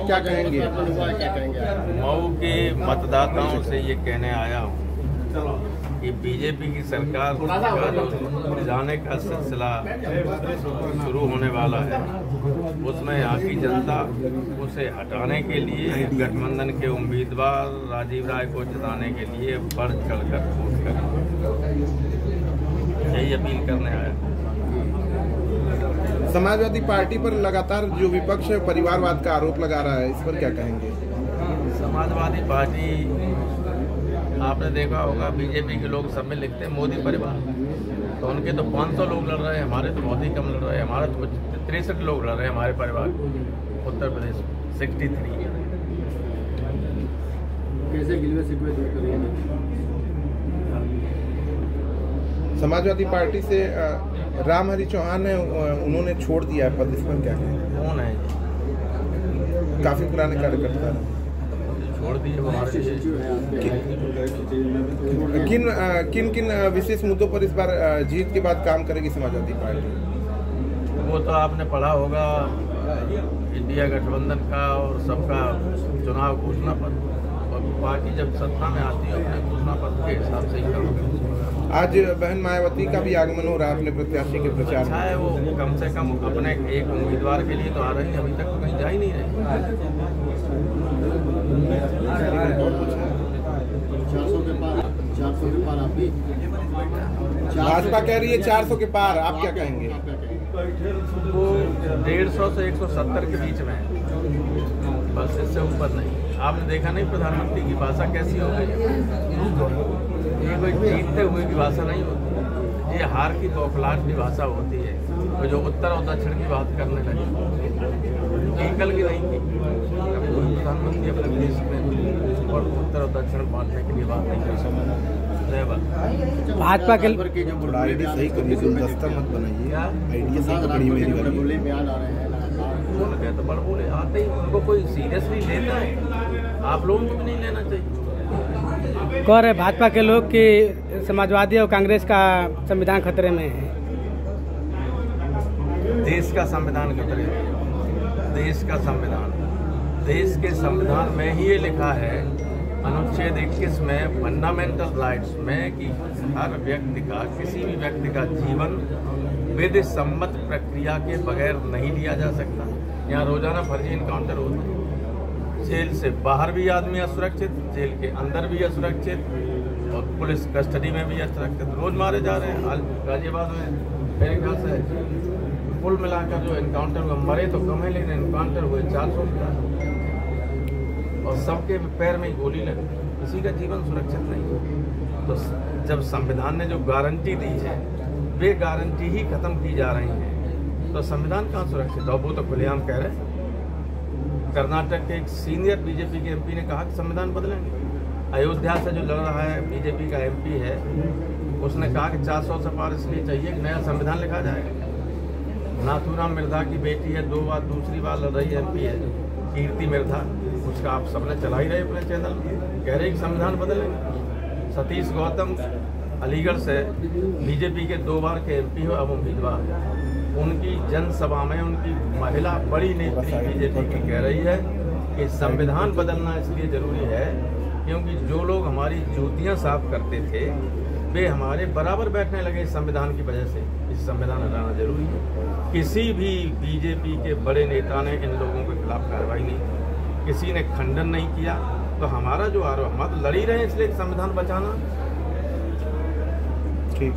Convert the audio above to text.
क्या कहेंगे? मऊ के मतदाताओं से ये कहने आया हूँ कि बीजेपी की सरकार का जाने का सिलसिला शुरू होने वाला है। उसमें यहाँ की जनता उसे हटाने के लिए गठबंधन के उम्मीदवार राजीव राय को जिताने के लिए बढ़ चढ़कर वोट करें, यही अपील करने आया। समाजवादी पार्टी पर लगातार जो विपक्ष है परिवारवाद का आरोप लगा रहा है, इस पर क्या कहेंगे? समाजवादी पार्टी, आपने देखा होगा बीजेपी के लोग सब में लिखते हैं मोदी परिवार, तो उनके तो 500 लोग लड़ रहे हैं, हमारे तो बहुत ही कम लड़ रहे हैं। हमारे तो 63 लोग लड़ रहे हैं हमारे परिवार, उत्तर प्रदेश 63। कैसे गिलवे शिकवे दूर करेंगे? समाजवादी पार्टी से रामहरि चौहान है, उन्होंने छोड़ दिया है पद, इस पर क्या कहेंगे? कौन है ये? काफी पुराने कार्यकर्ता हैं, छोड़ दिए वो हमारे किन किन विशेष मुद्दों पर इस बार जीत के बाद काम करेगी समाजवादी पार्टी? वो तो आपने पढ़ा होगा, इंडिया गठबंधन का और सबका चुनाव घोषणा पत्र, और पार्टी जब सत्ता में आती है अपने घोषणा पत्र के हिसाब से ही काम करती है। आज बहन मायावती का भी आगमन हो रहा है अपने प्रत्याशी के प्रचार में। अच्छा है, वो कम से कम अपने एक उम्मीदवार के लिए तो आ रही है, अभी तक तो कहीं जा ही नहीं रही। 400 के पार आप भी? भाजपा कह रही है 400 के पार, आप क्या कहेंगे? वो 150 से 170 के बीच में है, बस इससे ऊपर नहीं। आपने देखा नहीं प्रधानमंत्री की भाषा कैसी हो गई? ये कोई जीतते हुए की भाषा नहीं होती, ये हार की बौखलाहट की भाषा होती है। वो जो उत्तर और दक्षिण की बात करने लगे, एकल की नहीं की। कभी कोई प्रधानमंत्री अपने देश में और उत्तर और दक्षिण बांटने के लिए बात नहीं कर सकता। भाजपा के आइडिया सही करिए, गुलदस्ता मत बनाइए, आइडिया सही पकड़िए मेरी बोल गए तो बड़ बोले आते ही, उनको कोई सीरियसली लेता है? आप लोगों को भी नहीं लेना चाहिए। कह रहे भाजपा के लोग कि समाजवादी और कांग्रेस का संविधान खतरे में है। देश का संविधान खतरे में? देश का संविधान, देश के संविधान में ही ये लिखा है अनुच्छेद 21 में, फंडामेंटल राइट्स में, कि हर व्यक्ति का, किसी भी व्यक्ति का जीवन विधि सम्मत प्रक्रिया के बगैर नहीं लिया जा सकता। यहाँ रोजाना फर्जी इनकाउंटर होते हैं, जेल से बाहर भी आदमी असुरक्षित, जेल के अंदर भी असुरक्षित, और पुलिस कस्टडी में भी असुरक्षित। रोज मारे जा रहे हैं। हाल गाजियाबाद में मेरे ख्याल से कुल मिलाकर जो इनकाउंटर हुआ, मरे तो कम है लेकिन इनकाउंटर हुए 400 और सबके पैर में गोली लगी, किसी का जीवन सुरक्षित नहीं। तो जब संविधान ने जो गारंटी दी है, वे गारंटी ही खत्म की जा रही है, तो संविधान कहाँ सुरक्षित? और वो तो खुलेआम कह रहे हैं। कर्नाटक के एक सीनियर बीजेपी के एमपी ने कहा कि संविधान बदलेंगे। अयोध्या से जो लड़ रहा है बीजेपी का एमपी है, उसने कहा कि 400 से पार इसलिए चाहिए कि नया संविधान लिखा जाएगा। नाथूराम मिर्धा की बेटी है, 2 बार दूसरी बार लड़ रही एमपी है, कीर्ति मिर्धा, उसका आप सबने चला ही रहे अपने चैनल में, कह रहे कि संविधान बदलेंगे। सतीश गौतम अलीगढ़ से बीजेपी के 2 बार के एमपी हो, अब उम्मीदवार, उनकी जनसभा में उनकी महिला बड़ी नेत्री बीजेपी की कह रही है कि संविधान बदलना इसलिए जरूरी है क्योंकि जो लोग हमारी जूतियां साफ करते थे वे हमारे बराबर बैठने लगे इस संविधान की वजह से। इस संविधान हटाना जरूरी है। किसी भी बीजेपी के बड़े नेता ने इन लोगों के खिलाफ कार्रवाई नहीं की, किसी ने खंडन नहीं किया। तो हमारा जो आरोप, हम तो लड़ ही रहे हैं इसलिए संविधान बचाना। ठीक।